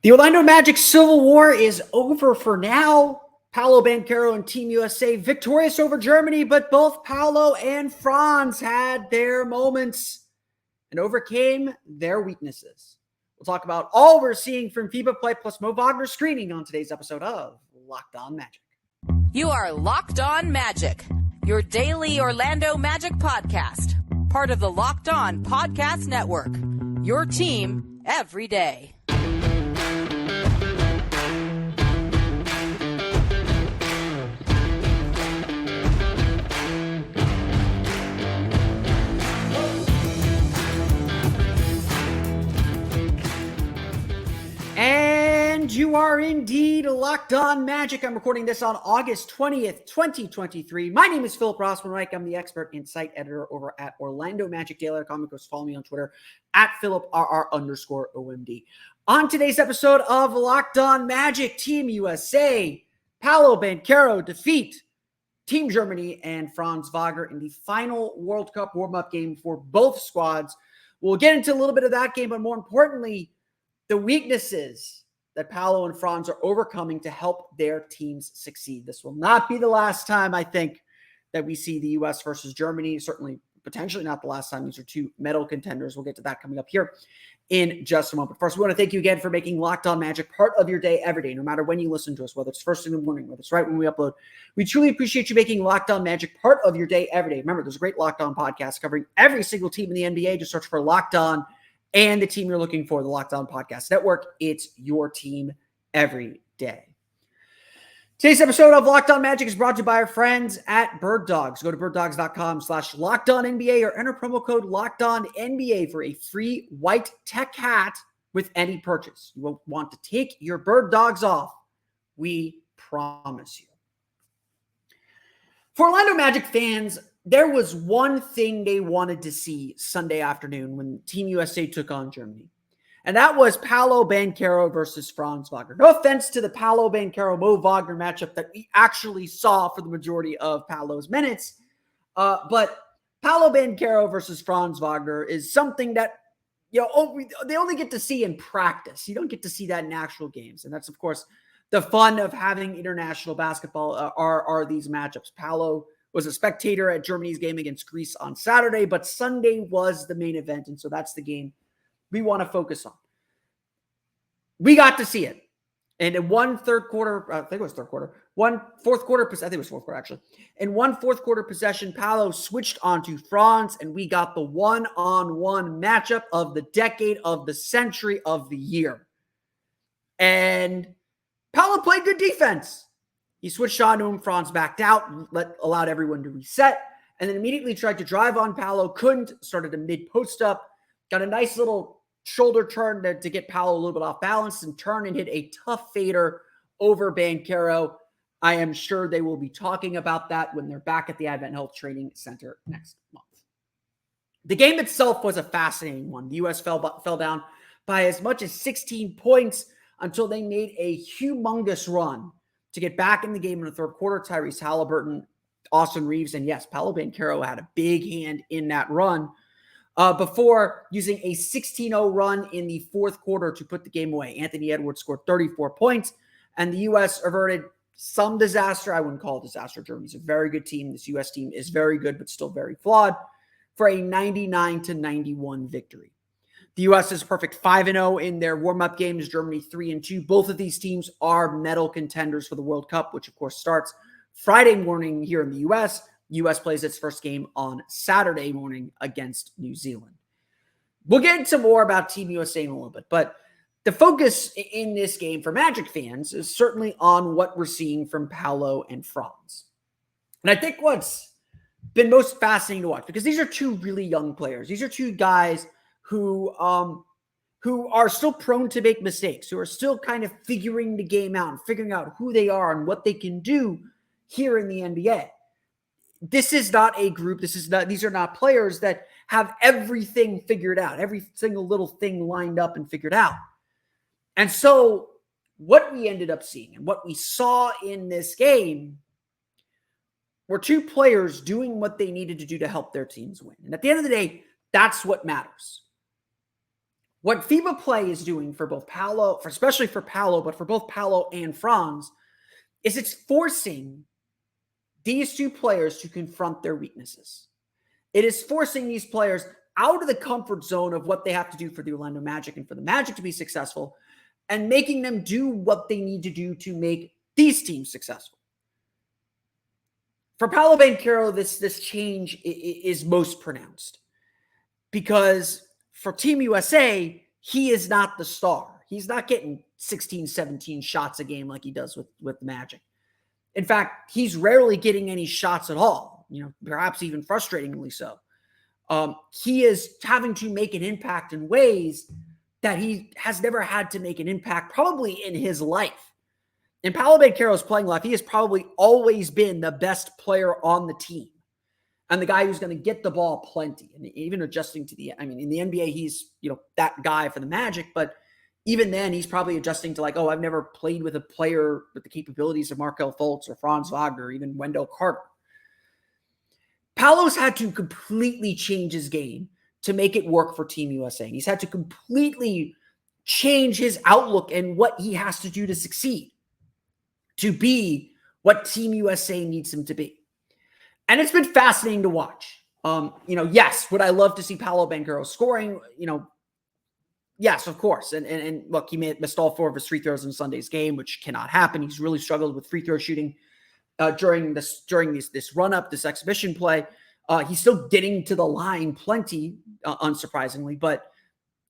The Orlando Magic Civil War is over for now. Paolo Banchero and Team USA victorious over Germany, but both Paolo and Franz had their moments and overcame their weaknesses. We'll talk about all we're seeing from FIBA play plus Mo Wagner screening on today's episode of Locked On Magic. You are Locked On Magic, your daily Orlando Magic podcast, part of the Locked On Podcast Network, your team every day. And you are indeed Locked On Magic. I'm recording this on August 20th, 2023. My name is Philip Rossman-Reich. I'm the expert and site editor over at OrlandoMagicDaily.com. Of course, follow me on Twitter at PhilipRR_OMD. On today's episode of Locked On Magic, Team USA, Paolo Banchero defeat Team Germany and Franz Wagner in the final World Cup warm-up game for both squads. We'll get into a little bit of that game, but more importantly, the weaknesses that Paolo and Franz are overcoming to help their teams succeed. This will not be the last time, I think, that we see the U.S. versus Germany. Certainly, potentially not the last time. These are two medal contenders. We'll get to that coming up here in just a moment. But first, we want to thank you again for making Locked On Magic part of your day every day, no matter when you listen to us, whether it's first in the morning, whether it's right when we upload. We truly appreciate you making Locked On Magic part of your day every day. Remember, there's a great Locked On podcast covering every single team in the NBA. Just search for Locked On and the team you're looking for, the Locked On Podcast Network. It's your team every day. Today's episode of Locked On Magic is brought to you by our friends at Birddogs. Go to birddogs.com/LockedOnNBA or enter promo code LockedOnNBA for a free white tech hat with any purchase. You won't want to take your bird dogs off. We promise you. For Orlando Magic fans, there was one thing they wanted to see Sunday afternoon when Team USA took on Germany, and that was Paolo Banchero versus Franz Wagner. No offense to the Paolo Banchero-Mo Wagner matchup that we actually saw for the majority of Paolo's minutes, but Paolo Banchero versus Franz Wagner is something that they only get to see in practice. You don't get to see that in actual games, and that's, of course, the fun of having international basketball are these matchups. Paolo was a spectator at Germany's game against Greece on Saturday, but Sunday was the main event, and so that's the game we want to focus on. We got to see it. And in one fourth quarter, actually. In one fourth quarter possession, Paolo switched onto Franz, and we got the one-on-one matchup of the decade, of the century, of the year. And Paolo played good defense. He switched on to him. Franz backed out, allowed everyone to reset, and then immediately tried to drive on Paolo. Couldn't, started a mid-post up, got a nice little shoulder turn to get Paolo a little bit off balance, and turn and hit a tough fader over Banchero. I am sure they will be talking about that when they're back at the Advent Health Training Center next month. The game itself was a fascinating one. The U.S. fell down by as much as 16 points until they made a humongous run to get back in the game in the third quarter. Tyrese Halliburton, Austin Reeves, and yes, Paolo Banchero had a big hand in that run before using a 16-0 run in the fourth quarter to put the game away. Anthony Edwards scored 34 points, and the U.S. averted some disaster. I wouldn't call it disaster. Germany's a very good team. This U.S. team is very good, but still very flawed, for a 99-91 victory. The U.S. is perfect 5-0 in their warm-up games. Germany 3-2. Both of these teams are medal contenders for the World Cup, which of course starts Friday morning here in the U.S. U.S. plays its first game on Saturday morning against New Zealand. We'll get into more about Team USA in a little bit, but the focus in this game for Magic fans is certainly on what we're seeing from Paolo and Franz. And I think what's been most fascinating to watch, because these are two really young players. These are two guys who are still prone to make mistakes, who are still kind of figuring the game out and figuring out who they are and what they can do here in the NBA. This is not a group. These are not players that have everything figured out, every single little thing lined up and figured out. And so what we ended up seeing and what we saw in this game were two players doing what they needed to do to help their teams win. And at the end of the day, that's what matters. What FIBA play is doing for both Paolo, especially for Paolo, but for both Paolo and Franz, is it's forcing these two players to confront their weaknesses. It is forcing these players out of the comfort zone of what they have to do for the Orlando Magic and for the Magic to be successful, and making them do what they need to do to make these teams successful. For Paolo Banchero, this change is most pronounced because for Team USA, he is not the star. He's not getting 16, 17 shots a game like he does with the Magic. In fact, he's rarely getting any shots at all, perhaps even frustratingly so. He is having to make an impact in ways that he has never had to make an impact probably in his life. In Paolo Banchero's playing life, he has probably always been the best player on the team and the guy who's going to get the ball plenty. And even adjusting to in the NBA, he's, that guy for the Magic, but even then he's probably adjusting to I've never played with a player with the capabilities of Markelle Fultz or Franz Wagner or even Wendell Carter. Paolo's had to completely change his game to make it work for Team USA. And he's had to completely change his outlook and what he has to do to succeed, to be what Team USA needs him to be. And it's been fascinating to watch. Yes, would I love to see Paolo Banchero scoring? Yes, of course. And look, he missed all 4 of his free throws in Sunday's game, which cannot happen. He's really struggled with free throw shooting during this run-up, this exhibition play. He's still getting to the line plenty, unsurprisingly, but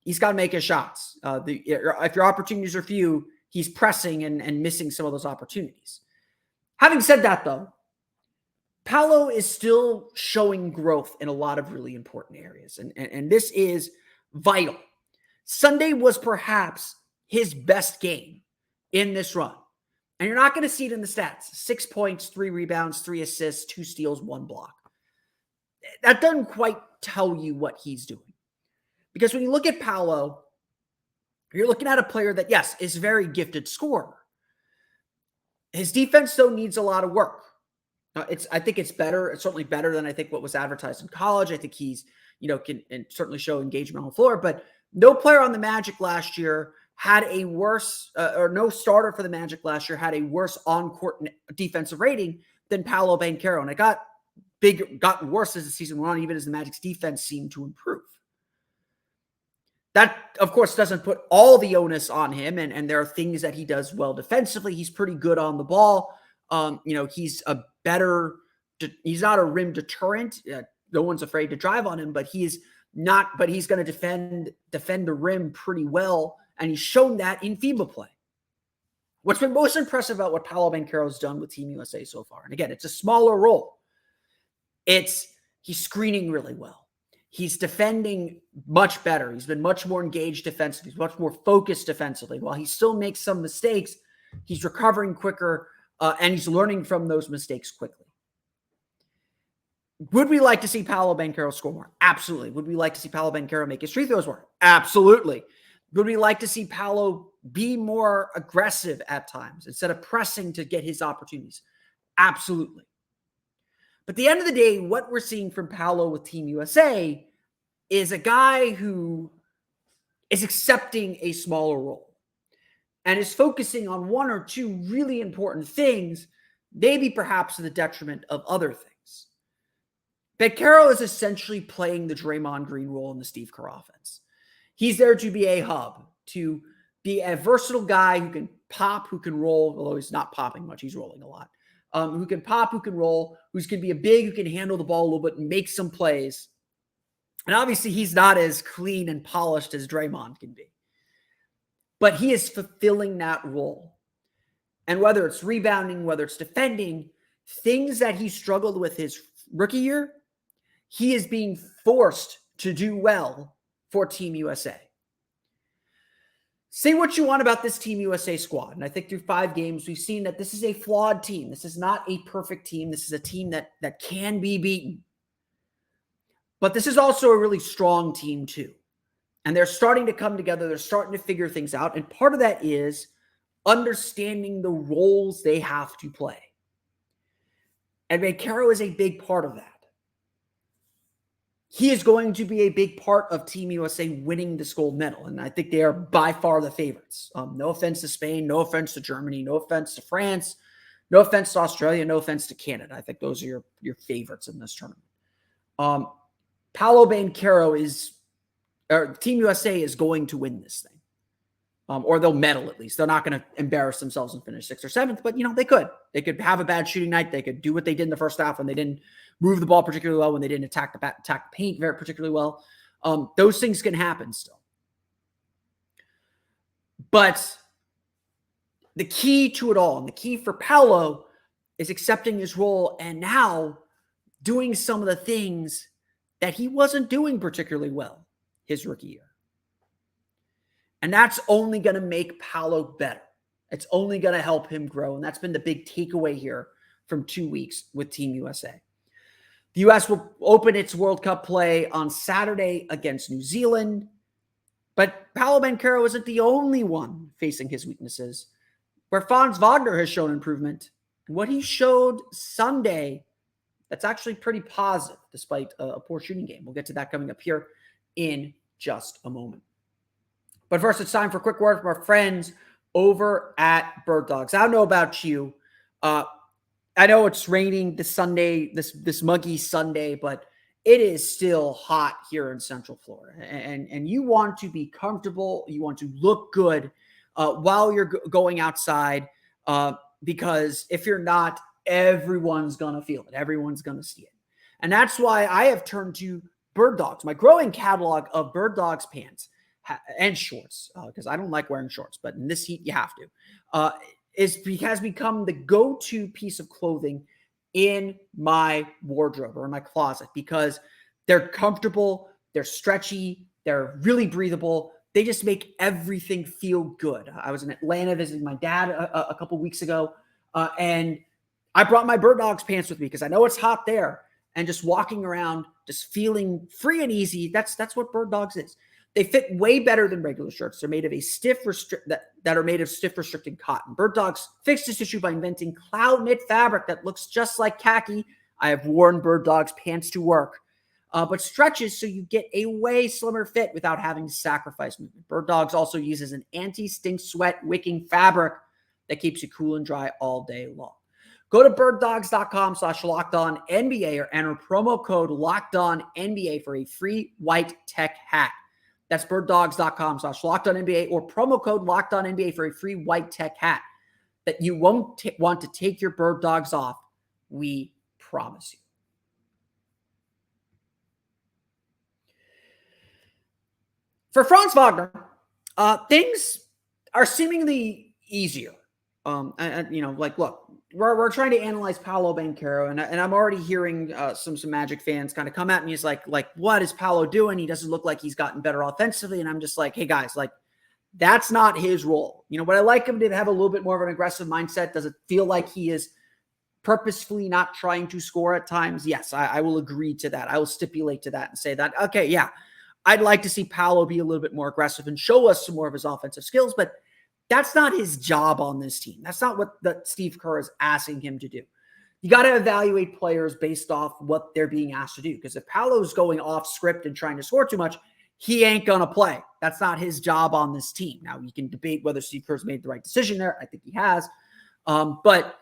he's got to make his shots. If your opportunities are few, he's pressing and missing some of those opportunities. Having said that, though, Paolo is still showing growth in a lot of really important areas, and this is vital. Sunday was perhaps his best game in this run, and you're not going to see it in the stats. 6 points, 3 rebounds, 3 assists, 2 steals, 1 block. That doesn't quite tell you what he's doing. Because when you look at Paolo, you're looking at a player that, yes, is a very gifted scorer. His defense, though, needs a lot of work. I think it's better. It's certainly better than I think what was advertised in college. I think he's, can and certainly show engagement on the floor. But no player on the Magic last year had a worse, or no starter for the Magic last year had a worse on-court defensive rating than Paolo Banchero. And it gotten worse as the season went on, even as the Magic's defense seemed to improve. That, of course, doesn't put all the onus on him, and there are things that he does well defensively. He's pretty good on the ball. He's he's not a rim deterrent. No one's afraid to drive on him, but he's going to defend the rim pretty well, and he's shown that in FIBA play. What's been most impressive about what Paolo Banchero's done with Team USA so far, and again, it's a smaller role. He's screening really well. He's defending much better. He's been much more engaged defensively. He's much more focused defensively. While he still makes some mistakes, he's recovering quicker, and he's learning from those mistakes quickly. Would we like to see Paolo Banchero score more? Absolutely. Would we like to see Paolo Banchero make his free throws more? Absolutely. Would we like to see Paolo be more aggressive at times instead of pressing to get his opportunities? Absolutely. But at the end of the day, what we're seeing from Paolo with Team USA is a guy who is accepting a smaller role and is focusing on 1 or 2 really important things, maybe perhaps to the detriment of other things. Banchero is essentially playing the Draymond Green role in the Steve Kerr offense. He's there to be a hub, to be a versatile guy who can pop, who can roll, although he's not popping much, he's rolling a lot. Who can pop, who can roll, who's going to be a big, who can handle the ball a little bit and make some plays. And obviously, he's not as clean and polished as Draymond can be. But he is fulfilling that role. And whether it's rebounding, whether it's defending, things that he struggled with his rookie year, he is being forced to do well for Team USA. Say what you want about this Team USA squad. And I think through 5 games, we've seen that this is a flawed team. This is not a perfect team. This is a team that can be beaten. But this is also a really strong team too. And they're starting to come together. They're starting to figure things out. And part of that is understanding the roles they have to play. And Banchero is a big part of that. he is going to be a big part of Team USA winning this gold medal. And I think they are by far the favorites. No offense to Spain, no offense to Germany, no offense to France, no offense to Australia, no offense to Canada. I think those are your favorites in this tournament. Paolo Banchero Team USA is going to win this thing. Or they'll medal at least. They're not going to embarrass themselves and finish 6th or 7th, but they could. They could have a bad shooting night. They could do what they did in the first half when they didn't move the ball particularly well, when they didn't attack the paint very particularly well. Those things can happen still. But the key to it all, and the key for Paolo, is accepting his role and now doing some of the things that he wasn't doing particularly well his rookie year. And that's only going to make Paolo better. It's only going to help him grow. And that's been the big takeaway here from 2 weeks with Team USA. The U.S. will open its World Cup play on Saturday against New Zealand. But Paolo Banchero isn't the only one facing his weaknesses. Where Franz Wagner has shown improvement, and what he showed Sunday, that's actually pretty positive despite a poor shooting game. We'll get to that coming up here in just a moment. But first, it's time for a quick word from our friends over at Birddogs. I don't know about you. I know it's raining this Sunday, this muggy Sunday, but it is still hot here in Central Florida. And you want to be comfortable. You want to look good while you're going outside, because if you're not, everyone's going to feel it. Everyone's going to see it. And that's why I have turned to Birddogs, my growing catalog of Birddogs pants and shorts, because I don't like wearing shorts, but in this heat, you have to, has become the go-to piece of clothing in my wardrobe or in my closet, because they're comfortable, they're stretchy, they're really breathable. They just make everything feel good. I was in Atlanta visiting my dad a couple weeks ago, and I brought my Birddogs pants with me because I know it's hot there, and just walking around, just feeling free and easy. That's what Birddogs is. They fit way better than regular shirts. They're made of that are made of stiff restricted cotton. Birddogs fixed this issue by inventing cloud knit fabric that looks just like khaki. I have worn Birddogs pants to work, but stretches so you get a way slimmer fit without having to sacrifice movement. Birddogs also uses an anti-stink sweat wicking fabric that keeps you cool and dry all day long. Go to birddogs.com/LockedOnNBA or enter promo code LockedOnNBA for a free white tech hat. That's birddogs.com/LockedOnNBA or promo code LockedOnNBA for a free white tech hat that you won't want to take your Birddogs off. We promise you. For Franz Wagner, things are seemingly easier. Look, we're trying to analyze Paolo Banchero, and I'm already hearing some Magic fans kind of come at me. It's like, what is Paolo doing? He doesn't look like he's gotten better offensively. And I'm just like, hey guys, that's not his role. But I like him to have a little bit more of an aggressive mindset. Does it feel like he is purposefully not trying to score at times? Yes, I will agree to that. I will stipulate to that and say that, okay, yeah, I'd like to see Paolo be a little bit more aggressive and show us some more of his offensive skills, but that's not his job on this team. That's not what Steve Kerr is asking him to do. You got to evaluate players based off what they're being asked to do. Because if Paolo's going off script and trying to score too much, he ain't going to play. That's not his job on this team. Now, you can debate whether Steve Kerr's made the right decision there. I think he has. But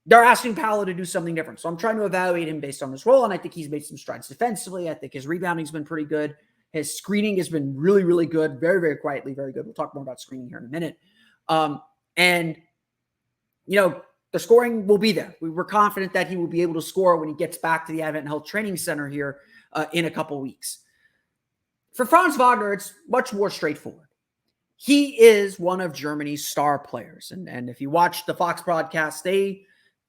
they're asking Paolo to do something different. So I'm trying to evaluate him based on this role, and I think he's made some strides defensively. I think his rebounding's been pretty good. His screening has been really, really good. Very, very quietly, very good. We'll talk more about screening here in a minute. The scoring will be there. We were confident that he will be able to score when he gets back to the Advent Health Training Center here in a couple weeks. For Franz Wagner, it's much more straightforward. He is one of Germany's star players. And if you watch the Fox broadcast, they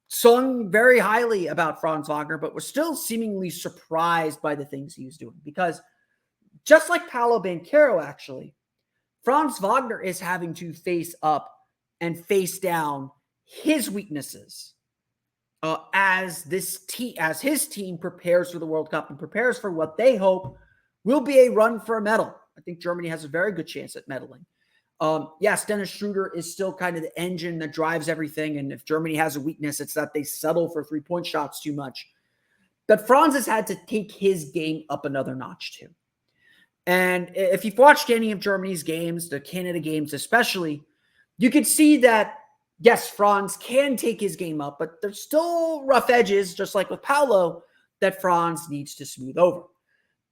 sung very highly about Franz Wagner, but were still seemingly surprised by the things he was doing. Because just like Paolo Banchero, actually, Franz Wagner is having to face up and face down his weaknesses as his team prepares for the World Cup and prepares for what they hope will be a run for a medal. I think Germany has a very good chance at medaling. Yes, Dennis Schroeder is still kind of the engine that drives everything. And if Germany has a weakness, it's that they settle for three-point shots too much. But Franz has had to take his game up another notch too. And if you've watched any of Germany's games, the Canada games especially, you could see that, yes, Franz can take his game up, but there's still rough edges, just like with Paolo, that Franz needs to smooth over.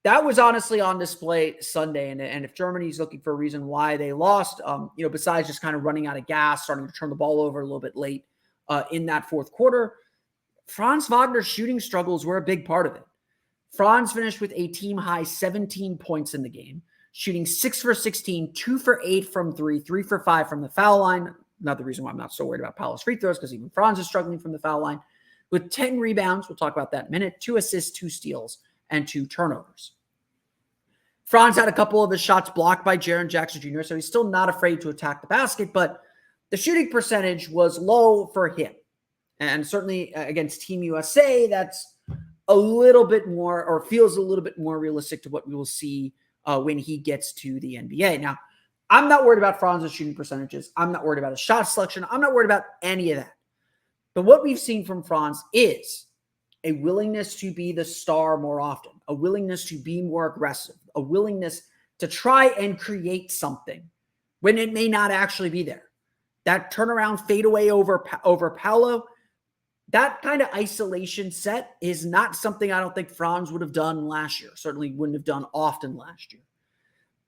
That was honestly on display Sunday. And if Germany's looking for a reason why they lost, besides just kind of running out of gas, starting to turn the ball over a little bit late in that fourth quarter, Franz Wagner's shooting struggles were a big part of it. Franz finished with a team-high 17 points in the game, shooting 6 for 16, 2 for 8 from 3, 3 for 5 from the foul line. Another reason why I'm not so worried about Paolo's free throws, because even Franz is struggling from the foul line. With 10 rebounds, we'll talk about that in a minute, 2 assists, 2 steals, and 2 turnovers. Franz had a couple of his shots blocked by Jaren Jackson Jr., so he's still not afraid to attack the basket, but the shooting percentage was low for him. And certainly against Team USA, that's a little bit more, or feels a little bit more realistic to what we will see when he gets to the NBA. Now, I'm not worried about Franz's shooting percentages. I'm not worried about his shot selection. I'm not worried about any of that. But what we've seen from Franz is a willingness to be the star more often, a willingness to be more aggressive, a willingness to try and create something when it may not actually be there. That turnaround fadeaway over Paolo, that kind of isolation set is not something I don't think Franz would have done last year. Certainly wouldn't have done often last year.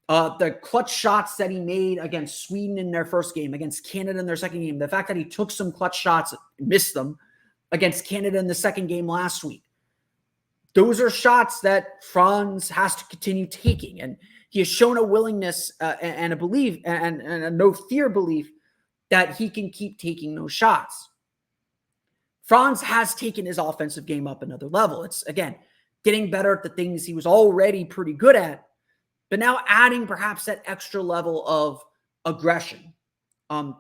The clutch shots that he made against Sweden in their first game, against Canada in their second game, the fact that he took some clutch shots, missed them against Canada in the second game last week. Those are shots that Franz has to continue taking. And he has shown a willingness and a belief and a no fear belief that he can keep taking those shots. Franz has taken his offensive game up another level. It's, again, getting better at the things he was already pretty good at, but now adding perhaps that extra level of aggression.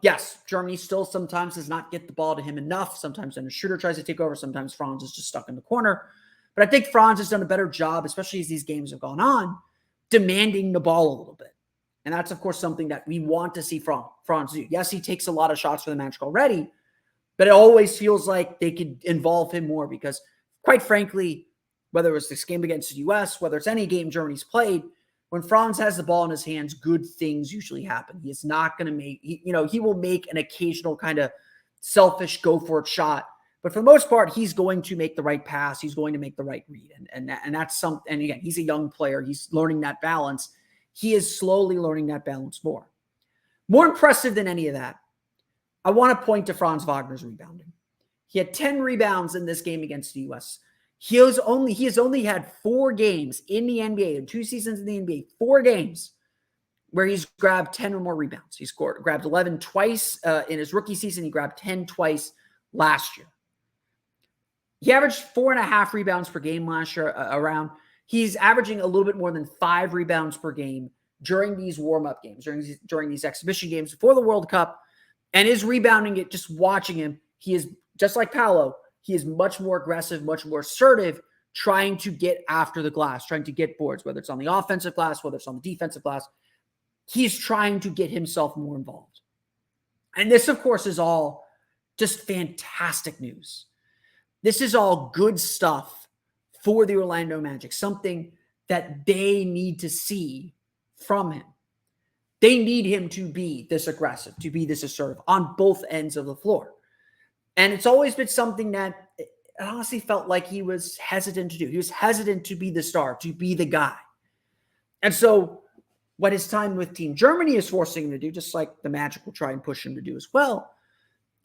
Yes, Germany still sometimes does not get the ball to him enough. Sometimes when a shooter tries to take over, sometimes Franz is just stuck in the corner. But I think Franz has done a better job, especially as these games have gone on, demanding the ball a little bit. And that's, of course, something that we want to see Franz do. Yes, he takes a lot of shots for the Magic already, but it always feels like they could involve him more because, quite frankly, whether it's this game against the U.S., whether it's any game Germany's played, when Franz has the ball in his hands, good things usually happen. He is not going to make, he will make an occasional kind of selfish go-for-it shot. But for the most part, he's going to make the right pass. He's going to make the right read. And that's something, and again, he's a young player. He's learning that balance. He is slowly learning that balance more. More impressive than any of that, I want to point to Franz Wagner's rebounding. He had 10 rebounds in this game against the U.S. He has only had 4 games in the NBA, in 2 seasons in the NBA, 4 games where he's grabbed 10 or more rebounds. He grabbed 11 twice in his rookie season. He grabbed 10 twice last year. He averaged 4.5 rebounds per game last year around. He's averaging a little bit more than 5 rebounds per game during these warm-up games, during these exhibition games before the World Cup. And his rebounding, it just watching him, he is just like Paolo. He is much more aggressive, much more assertive, trying to get after the glass, trying to get boards, whether it's on the offensive glass, whether it's on the defensive glass. He's trying to get himself more involved. And this, of course, is all just fantastic news. This is all good stuff for the Orlando Magic, something that they need to see from him. They need him to be this aggressive, to be this assertive on both ends of the floor. And it's always been something that it honestly felt like he was hesitant to do. He was hesitant to be the star, to be the guy. And so what his time with Team Germany is forcing him to do, just like the Magic will try and push him to do as well,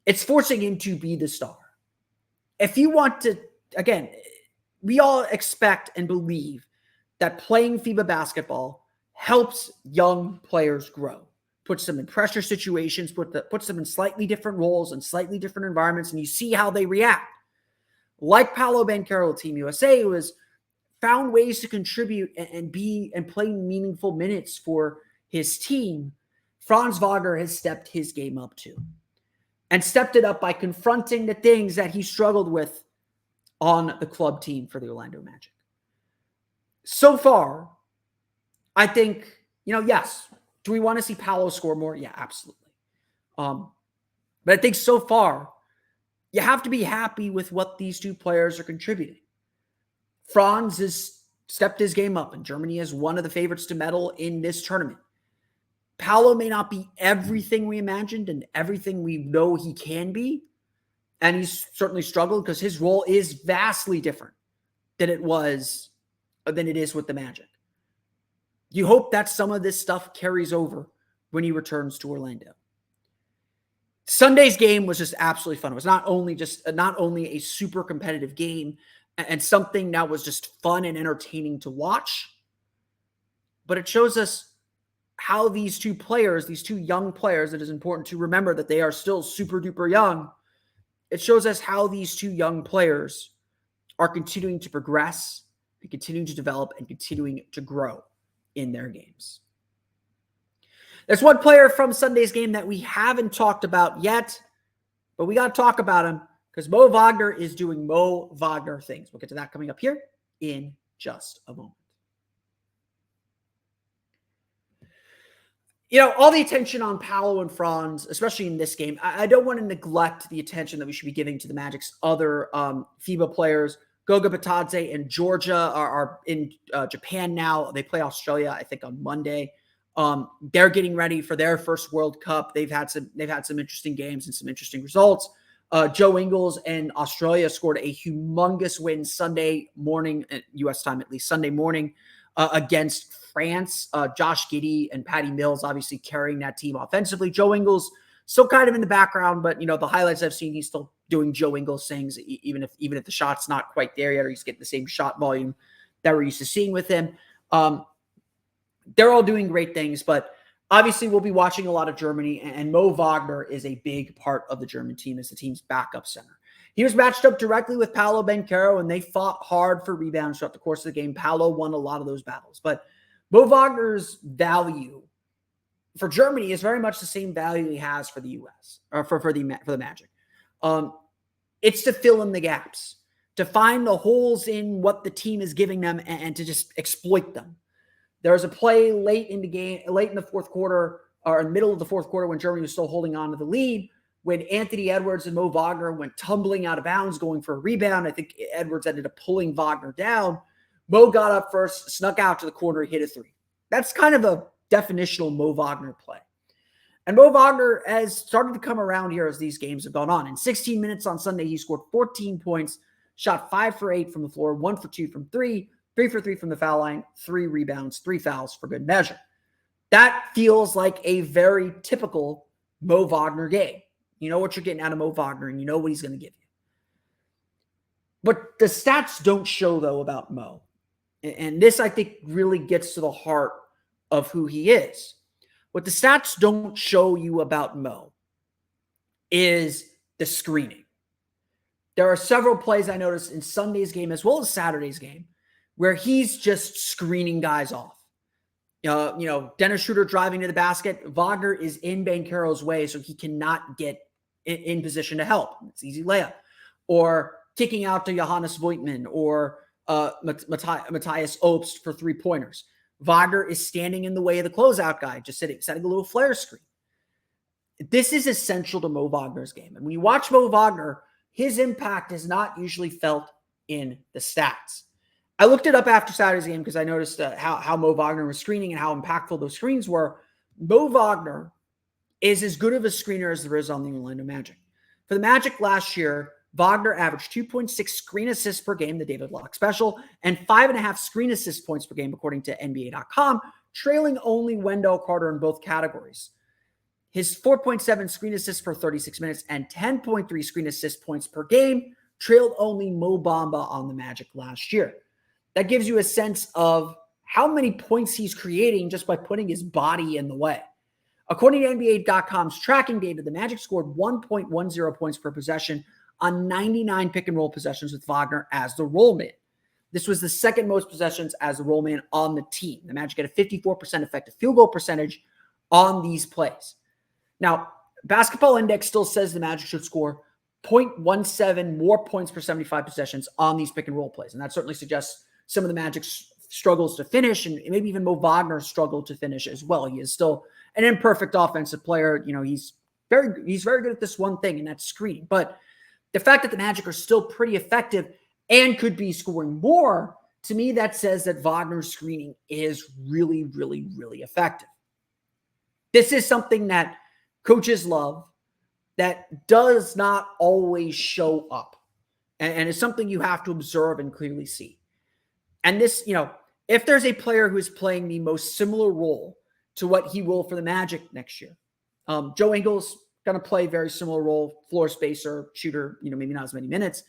it's forcing him to be the star. If you want to, again, we all expect and believe that playing FIBA basketball helps young players grow, puts them in pressure situations, puts them in slightly different roles and slightly different environments, and you see how they react. Like Paolo Banchero, Team USA, who has found ways to contribute and play meaningful minutes for his team, Franz Wagner has stepped his game up too. And stepped it up by confronting the things that he struggled with on the club team for the Orlando Magic. So far, I think, yes. Do we want to see Paolo score more? Yeah, absolutely. But I think so far, you have to be happy with what these two players are contributing. Franz has stepped his game up, and Germany is one of the favorites to medal in this tournament. Paolo may not be everything we imagined and everything we know he can be, and he's certainly struggled because his role is vastly different than it is with the Magic. You hope that some of this stuff carries over when he returns to Orlando. Sunday's game was just absolutely fun. It was not only a super competitive game and something that was just fun and entertaining to watch, but it shows us how these two young players, it is important to remember that they are still super duper young. It shows us how these two young players are continuing to progress and continuing to develop and continuing to grow in their games. There's one player from Sunday's game that we haven't talked about yet, but we got to talk about him because Mo Wagner is doing Mo Wagner things. We'll get to that coming up here in just a moment. All the attention on Paolo and Franz, especially in this game, I don't want to neglect the attention that we should be giving to the Magic's other FIBA players. Goga Bitadze and Georgia are in Japan now. They play Australia, I think, on Monday. They're getting ready for their first World Cup. They've had some interesting games and some interesting results. Joe Ingles and Australia scored a humongous win Sunday morning, U.S. time at least, Sunday morning against France. Josh Giddey and Patty Mills obviously carrying that team offensively. Joe Ingles still kind of in the background, but the highlights I've seen, he's still doing Joe Ingles things, even if the shot's not quite there yet, or he's getting the same shot volume that we're used to seeing with him. They're all doing great things, but obviously we'll be watching a lot of Germany, and Mo Wagner is a big part of the German team as the team's backup center. He was matched up directly with Paolo Banchero, and they fought hard for rebounds throughout the course of the game. Paolo won a lot of those battles, but Mo Wagner's value for Germany is very much the same value he has for the U.S. or for the Magic. It's to fill in the gaps, to find the holes in what the team is giving them, and to just exploit them. There was a play late in the fourth quarter, or in the middle of the fourth quarter, when Germany was still holding on to the lead, when Anthony Edwards and Mo Wagner went tumbling out of bounds, going for a rebound. I think Edwards ended up pulling Wagner down. Mo got up first, snuck out to the corner, hit a three. That's kind of a definitional Mo Wagner play. And Mo Wagner has started to come around here as these games have gone on. In 16 minutes on Sunday, he scored 14 points, shot 5 for 8 from the floor, 1 for 2 from 3, 3 for 3 from the foul line, 3 rebounds, 3 fouls for good measure. That feels like a very typical Mo Wagner game. You know what you're getting out of Mo Wagner, and you know what he's going to give you. But the stats don't show, though, about Mo. And this, I think, really gets to the heart of who he is. What the stats don't show you about Mo is the screening. There are several plays I noticed in Sunday's game as well as Saturday's game where he's just screening guys off. Dennis Schroeder driving to the basket. Wagner is in Banchero's way, so he cannot get in position to help. It's easy layup. Or kicking out to Johannes Voigtman or Matthias Obst for 3-pointers. Wagner is standing in the way of the closeout guy, just setting a little flare screen. This is essential to Mo Wagner's game. And when you watch Mo Wagner, his impact is not usually felt in the stats. I looked it up after Saturday's game because I noticed how Mo Wagner was screening and how impactful those screens were. Mo Wagner is as good of a screener as there is on the Orlando Magic. For the Magic last year, Wagner averaged 2.6 screen assists per game, the David Locke special, and 5.5 screen assist points per game, according to NBA.com, trailing only Wendell Carter in both categories. His 4.7 screen assists per 36 minutes and 10.3 screen assist points per game trailed only Mo Bamba on the Magic last year. That gives you a sense of how many points he's creating just by putting his body in the way. According to NBA.com's tracking data, the Magic scored 1.10 points per possession on 99 pick-and-roll possessions with Wagner as the roll man. This was the second most possessions as the roll man on the team. The Magic had a 54% effective field goal percentage on these plays. Now, Basketball Index still says the Magic should score 0.17 more points per 75 possessions on these pick-and-roll plays, and that certainly suggests some of the Magic's struggles to finish, and maybe even Mo Wagner struggled to finish as well. He is still an imperfect offensive player. He's very good at this one thing, and that's screening. But the fact that the Magic are still pretty effective and could be scoring more, to me, that says that Wagner's screening is really, really, really effective. This is something that coaches love that does not always show up. And it's something you have to observe and clearly see. And this, if there's a player who is playing the most similar role to what he will for the Magic next year, Joe Ingles going to play a very similar role, floor spacer, shooter, maybe not as many minutes.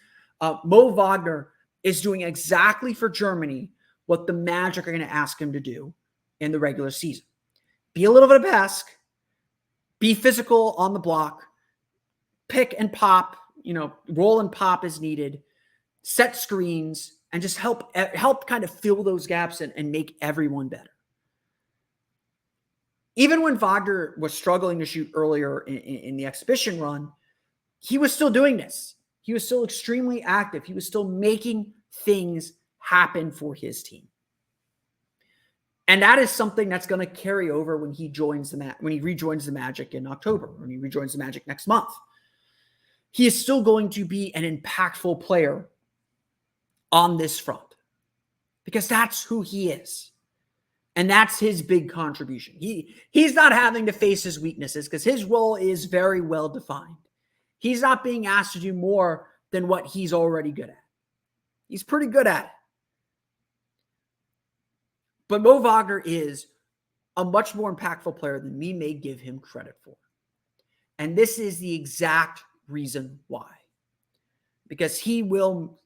Mo Wagner is doing exactly for Germany what the Magic are going to ask him to do in the regular season. Be a little bit of Besk, be physical on the block, pick and pop, roll and pop as needed, set screens, and just help kind of fill those gaps and make everyone better. Even when Wagner was struggling to shoot earlier in the exhibition run, he was still doing this. He was still extremely active. He was still making things happen for his team. And that is something that's going to carry over when he rejoins the Magic in October, when he rejoins the Magic next month. He is still going to be an impactful player on this front because that's who he is. And that's his big contribution. He's not having to face his weaknesses because his role is very well defined. He's not being asked to do more than what he's already good at. He's pretty good at it. But Mo Wagner is a much more impactful player than we may give him credit for. And this is the exact reason why. Because he will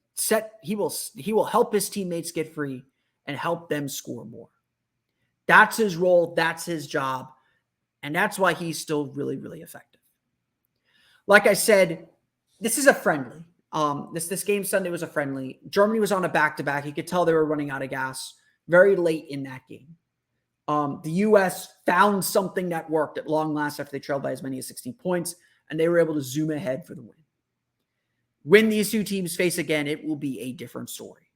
help his teammates get free and help them score more. That's his role, that's his job, and that's why he's still really, really effective. Like I said, this is a friendly. This game Sunday was a friendly. Germany was on a back-to-back. You could tell they were running out of gas very late in that game. The U.S. found something that worked at long last after they trailed by as many as 16 points, and they were able to zoom ahead for the win. When these two teams face again, it will be a different story.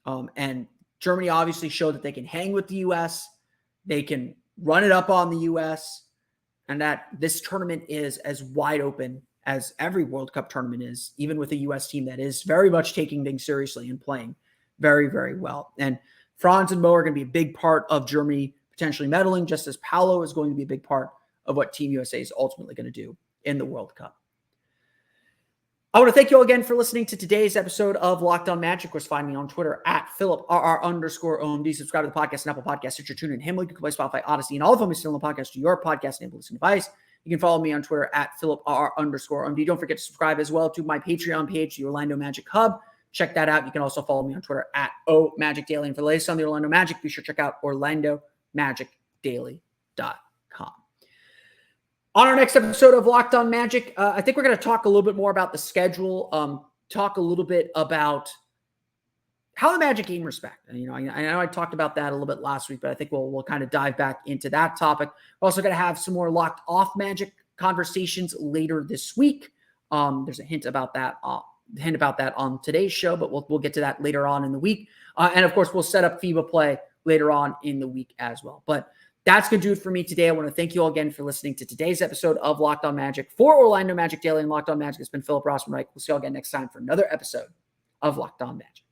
And Germany obviously showed that they can hang with the U.S., they can run it up on the U.S., and that this tournament is as wide open as every World Cup tournament is, even with a U.S. team that is very much taking things seriously and playing very, very well. And Franz and Mo are going to be a big part of Germany potentially medaling, just as Paolo is going to be a big part of what Team USA is ultimately going to do in the World Cup. I want to thank you all again for listening to today's episode of Locked On Magic. Of course, find me on Twitter at @PhilipRR_OMD. Subscribe to the podcast and Apple Podcasts, Stitcher, TuneIn, Himalaya, Google Play, Spotify, Odyssey, and all of them is still on the podcast to your podcast enabled listening device. You can follow me on Twitter at @PhilipRR_OMD. Don't forget to subscribe as well to my Patreon page, the Orlando Magic Hub. Check that out. You can also follow me on Twitter at @OMagicDaily. And for the latest on the Orlando Magic, be sure to check out OrlandoMagicDaily.com. On our next episode of Locked On Magic, I think we're going to talk a little bit more about the schedule, talk a little bit about how the Magic gain respect. And, I know I talked about that a little bit last week, but I think we'll kind of dive back into that topic. We're also going to have some more Locked Off Magic conversations later this week. There's a hint about that on today's show, but we'll get to that later on in the week. And of course, we'll set up FIBA play later on in the week as well. But that's going to do it for me today. I want to thank you all again for listening to today's episode of Locked On Magic. For Orlando Magic Daily and Locked On Magic, it's been Philip Rossman-Reich. We'll see you all again next time for another episode of Locked On Magic.